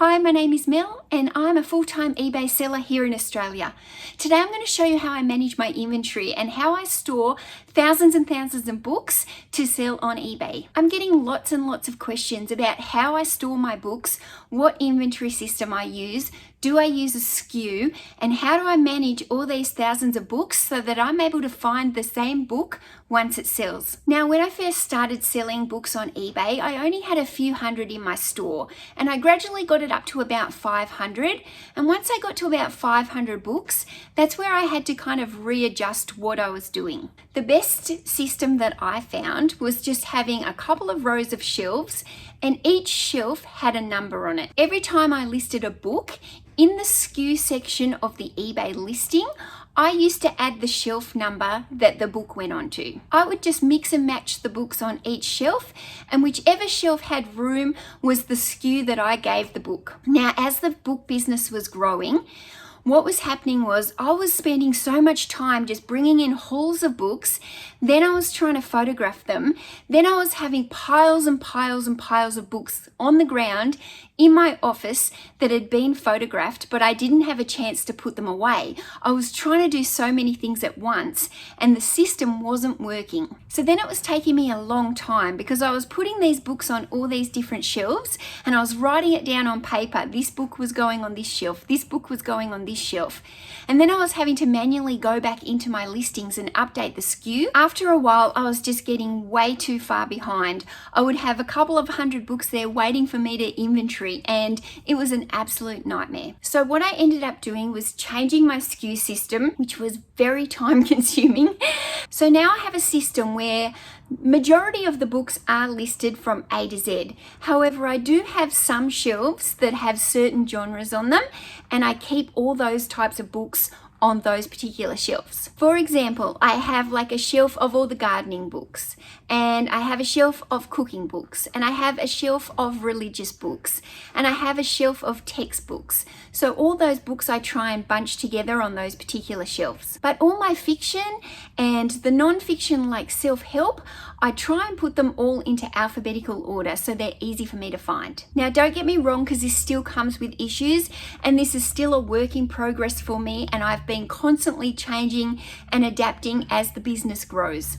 Hi, my name is Mel and I'm a full-time eBay seller here in Australia. Today I'm going to show you how I manage my inventory and how I store thousands and thousands of books to sell on eBay. I'm getting lots and lots of questions about how I store my books, what inventory system I use, do I use a Skew, and how do I manage all these thousands of books so that I'm able to find the same book once it sells. Now, when I first started selling books on eBay, I only had a few hundred in my store, and I gradually got it up to about 500. And once I got to about 500 books, that's where I had to kind of readjust what I was doing. The best system that I found was just having a couple of rows of shelves, and each shelf had a number on it. Every time I listed a book, in the Skew section of the eBay listing, I used to add the shelf number that the book went onto. I would just mix and match the books on each shelf, and whichever shelf had room was the Skew that I gave the book. Now, as the book business was growing, what was happening was I was spending so much time just bringing in hauls of books, then I was trying to photograph them, then I was having piles and piles and piles of books on the ground in my office that had been photographed, but I didn't have a chance to put them away. I was trying to do so many things at once and the system wasn't working. So then it was taking me a long time because I was putting these books on all these different shelves and I was writing it down on paper. This book was going on this shelf, this book was going on this shelf. And then I was having to manually go back into my listings and update the Skew. After a while, I was just getting way too far behind. I would have a couple of hundred books there waiting for me to inventory, and it was an absolute nightmare. So what I ended up doing was changing my Skew system, which was very time consuming. So now I have a system where majority of the books are listed from A to Z. However, I do have some shelves that have certain genres on them, and I keep all those types of books on those particular shelves. For example, I have like a shelf of all the gardening books, and I have a shelf of cooking books, and I have a shelf of religious books, and I have a shelf of textbooks. So all those books I try and bunch together on those particular shelves. But all my fiction and the non-fiction like self-help, I try and put them all into alphabetical order so they're easy for me to find. Now, don't get me wrong, because this still comes with issues and this is still a work in progress for me, and I've been constantly changing and adapting as the business grows.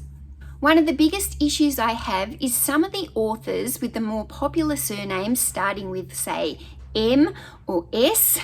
One of the biggest issues I have is some of the authors with the more popular surnames starting with, say, M or S.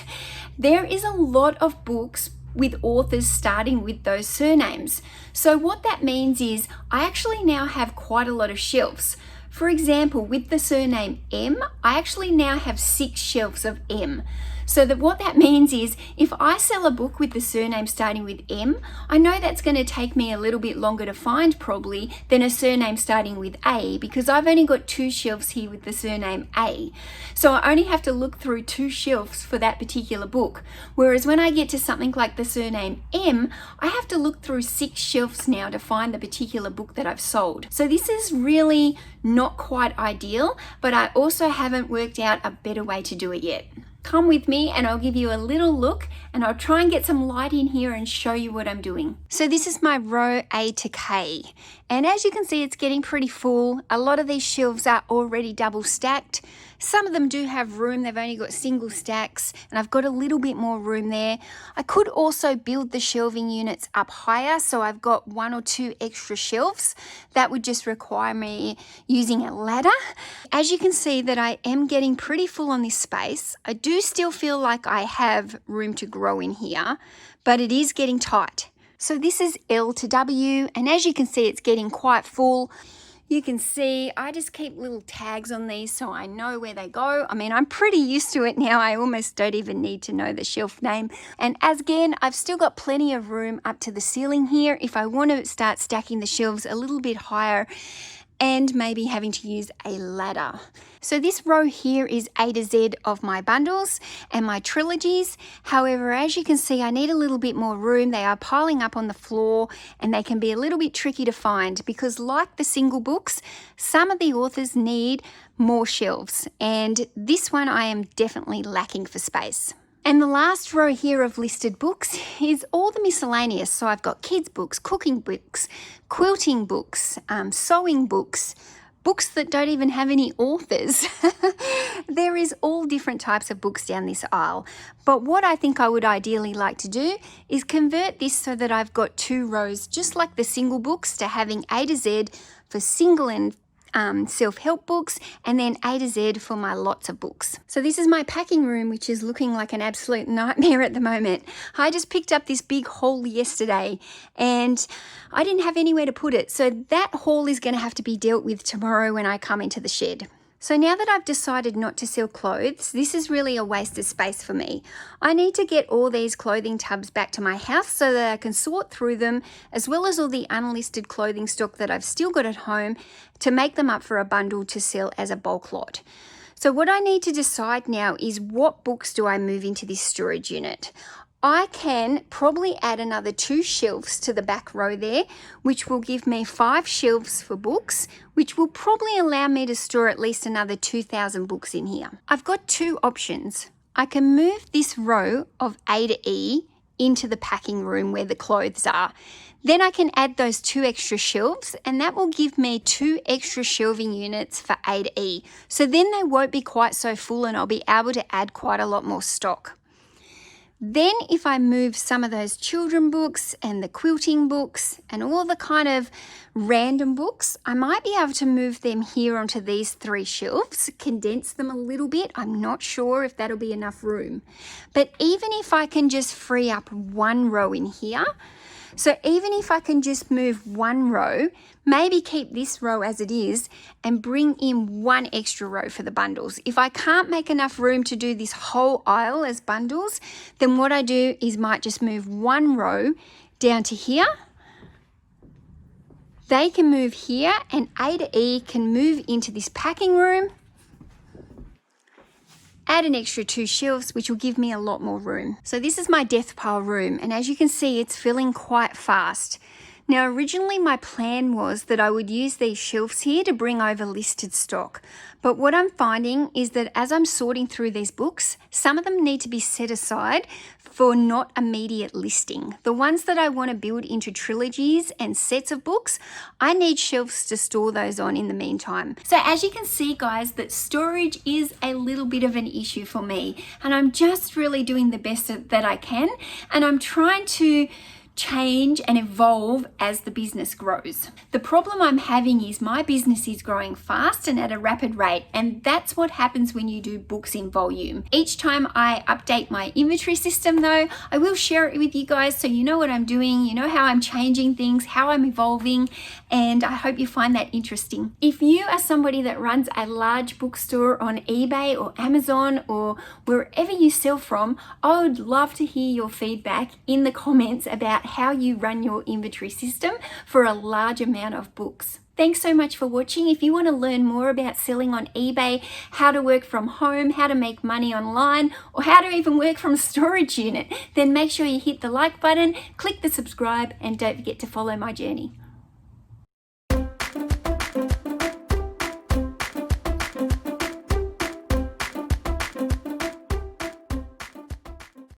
There is a lot of books with authors starting with those surnames. So what that means is I actually now have quite a lot of shelves. For example, with the surname M, I actually now have 6 shelves of M. So that what that means is if I sell a book with the surname starting with M, I know that's going to take me a little bit longer to find probably than a surname starting with A, because I've only got 2 shelves here with the surname A. So I only have to look through 2 shelves for that particular book. Whereas when I get to something like the surname M, I have to look through 6 shelves now to find the particular book that I've sold. So this is really not quite ideal, but I also haven't worked out a better way to do it yet. Come with me and I'll give you a little look, and I'll try and get some light in here and show you what I'm doing. So this is my row A to K, and as you can see, it's getting pretty full. A lot of these shelves are already double stacked. Some of them do have room, they've only got single stacks, and I've got a little bit more room there. I could also build the shelving units up higher, so I've got 1 or 2 extra shelves. That would just require me using a ladder. As you can see that I am getting pretty full on this space. I do still feel like I have room to grow in here, but it is getting tight. So this is L to W, and as you can see, it's getting quite full. You can see I just keep little tags on these so I know where they go. I mean, I'm pretty used to it now. I almost don't even need to know the shelf name. And as again, I've still got plenty of room up to the ceiling here if I want to start stacking the shelves a little bit higher and maybe having to use a ladder. So this row here is A to Z of my bundles and my trilogies. However, as you can see, I need a little bit more room. They are piling up on the floor and they can be a little bit tricky to find because, like the single books, some of the authors need more shelves, and this one I am definitely lacking for space. And the last row here of listed books is all the miscellaneous. So I've got kids books, cooking books, quilting books, sewing books, books that don't even have any authors. There is all different types of books down this aisle. But what I think I would ideally like to do is convert this so that I've got 2 rows, just like the single books, to having A to Z for single and self-help books, and then A to Z for my lots of books. So this is my packing room, which is looking like an absolute nightmare at the moment. I just picked up this big haul yesterday and I didn't have anywhere to put it. So that haul is going to have to be dealt with tomorrow when I come into the shed. So now that I've decided not to sell clothes, this is really a waste of space for me. I need to get all these clothing tubs back to my house so that I can sort through them, as well as all the unlisted clothing stock that I've still got at home, to make them up for a bundle to sell as a bulk lot. So what I need to decide now is what books do I move into this storage unit. I can probably add another 2 shelves to the back row there, which will give me 5 shelves for books, which will probably allow me to store at least another 2,000 books in here. I've got 2 options. I can move this row of A to E into the packing room where the clothes are. Then I can add those 2 extra shelves, and that will give me 2 extra shelving units for A to E. So then they won't be quite so full and I'll be able to add quite a lot more stock. Then if I move some of those children books and the quilting books and all the kind of random books, I might be able to move them here onto these 3 shelves, condense them a little bit. I'm not sure if that'll be enough room. But even if I can just free up 1 row in here, so even if I can just move 1 row, maybe keep this row as it is and bring in 1 extra row for the bundles. If I can't make enough room to do this whole aisle as bundles, then what I do is might just move 1 row down to here. They can move here and A to E can move into this packing room. Add an extra 2 shelves, which will give me a lot more room. So this is my death pile room, and as you can see, it's filling quite fast. Now, originally my plan was that I would use these shelves here to bring over listed stock. But what I'm finding is that as I'm sorting through these books, some of them need to be set aside for not immediate listing. The ones that I want to build into trilogies and sets of books, I need shelves to store those on in the meantime. So as you can see, guys, that storage is a little bit of an issue for me, and I'm just really doing the best that I can, and I'm trying to change and evolve as the business grows. The problem I'm having is my business is growing fast and at a rapid rate, and that's what happens when you do books in volume. Each time I update my inventory system though, I will share it with you guys so you know what I'm doing, you know how I'm changing things, how I'm evolving, and I hope you find that interesting. If you are somebody that runs a large bookstore on eBay or Amazon or wherever you sell from, I would love to hear your feedback in the comments about how you run your inventory system for a large amount of books. Thanks so much for watching. If you want to learn more about selling on eBay, how to work from home, how to make money online, or how to even work from a storage unit, then make sure you hit the like button, click the subscribe, and don't forget to follow my journey.